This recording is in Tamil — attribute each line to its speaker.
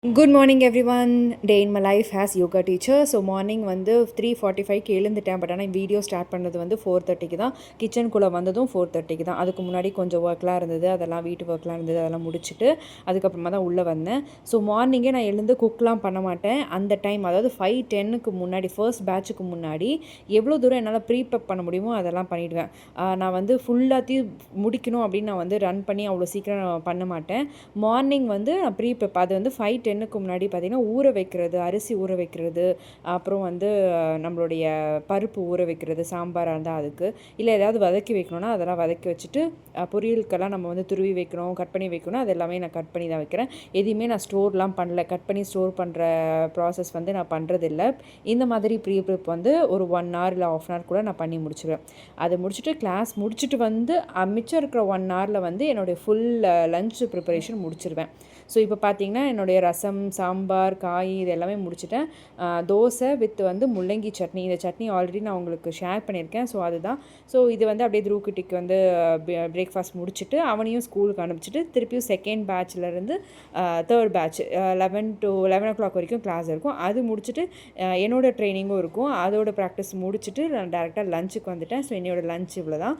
Speaker 1: Good morning every one. Day in my life has yoga teacher. So morning வந்து 3:45க்கு எழுந்துட்டேன். பட் ஆனால் வீடியோ ஸ்டார்ட் பண்ணது வந்து 4:30க்கு தான். கிச்சனுக்குள்ளே வந்ததும் 4:30க்கு தான். அதுக்கு முன்னாடி கொஞ்சம் ஒர்க்லாம் இருந்தது, அதெல்லாம் வீட்டு ஒர்க்லாம் இருந்தது, அதெல்லாம் முடிச்சுட்டு அதுக்கப்புறமா தான் உள்ளே வந்தேன். ஸோ மார்னிங்கே நான் எழுந்து குக்லாம் பண்ண மாட்டேன். அந்த டைம் அதாவது 5:10க்கு முன்னாடி, ஃபர்ஸ்ட் பேட்சுக்கு முன்னாடி எவ்வளோ தூரம் என்னால் ப்ரீப்ரெப் பண்ண முடியுமோ அதெல்லாம் பண்ணிவிடுவேன். நான் வந்து ஃபுல்லாத்தையும் முடிக்கணும் அப்படின்னு நான் வந்து ரன் பண்ணி அவ்வளோ சீக்கிரம் பண்ண மாட்டேன். மார்னிங் வந்து நான் ப்ரீப்ரெப் அது வந்து 5:10க்கு முன்னாடி பார்த்திங்கன்னா ஊற வைக்கிறது, அரிசி ஊற வைக்கிறது, அப்புறம் வந்து நம்மளுடைய பருப்பு ஊற வைக்கிறது, சாம்பாராக இருந்தால் அதுக்கு, இல்லை ஏதாவது வதக்கி வைக்கணும்னா அதெல்லாம் வதக்கி வச்சுட்டு, பொரியலுக்கெல்லாம் நம்ம வந்து துருவி வைக்கணும், கட் பண்ணி வைக்கணும், அது எல்லாமே நான் கட் பண்ணி தான் வைக்கிறேன். எதையுமே நான் ஸ்டோர்லாம் பண்ணல. கட் பண்ணி ஸ்டோர் பண்ணுற ப்ராசஸ் வந்து நான் பண்ணுறதில்ல. இந்த மாதிரி ப்ரீப்ரெப் வந்து ஒரு 1 hour இல்லை 1/2 hour கூட நான் பண்ணி முடிச்சிடுவேன். அதை முடிச்சுட்டு கிளாஸ் முடிச்சுட்டு வந்து மிச்சம் இருக்கிற 1 hourல வந்து என்னுடைய ஃபுல் லஞ்ச் ப்ரிப்பரேஷன் முடிச்சிடுவேன். ஸோ இப்போ பார்த்திங்கன்னா என்னுடைய ரசம், சாம்பார், காய் இது எல்லாமே முடிச்சிட்டேன். தோசை வித் வந்து முள்ளங்கி சட்னி. இந்த சட்னி ஆல்ரெடி நான் உங்களுக்கு ஷேர் பண்ணியிருக்கேன். ஸோ அதுதான். ஸோ இது வந்து அப்படியே த்ரூக்குட்டிக்கு வந்து பிரேக்ஃபாஸ்ட் முடிச்சுட்டு அவனையும் ஸ்கூலுக்கு அனுப்பிச்சிட்டு திருப்பியும் செகண்ட் பேட்ச்லேருந்து தேர்ட் பேட்ச் 11 to 11 வரைக்கும் கிளாஸ் இருக்கும். அது முடிச்சுட்டு என்னோடய ட்ரைனிங்கும் இருக்கும். அதோட ப்ராக்டிஸ் முடிச்சுட்டு நான் டேரெக்டாக லஞ்சுக்கு வந்துட்டேன். ஸோ என்னோடய லஞ்ச் இவ்வளோ தான்.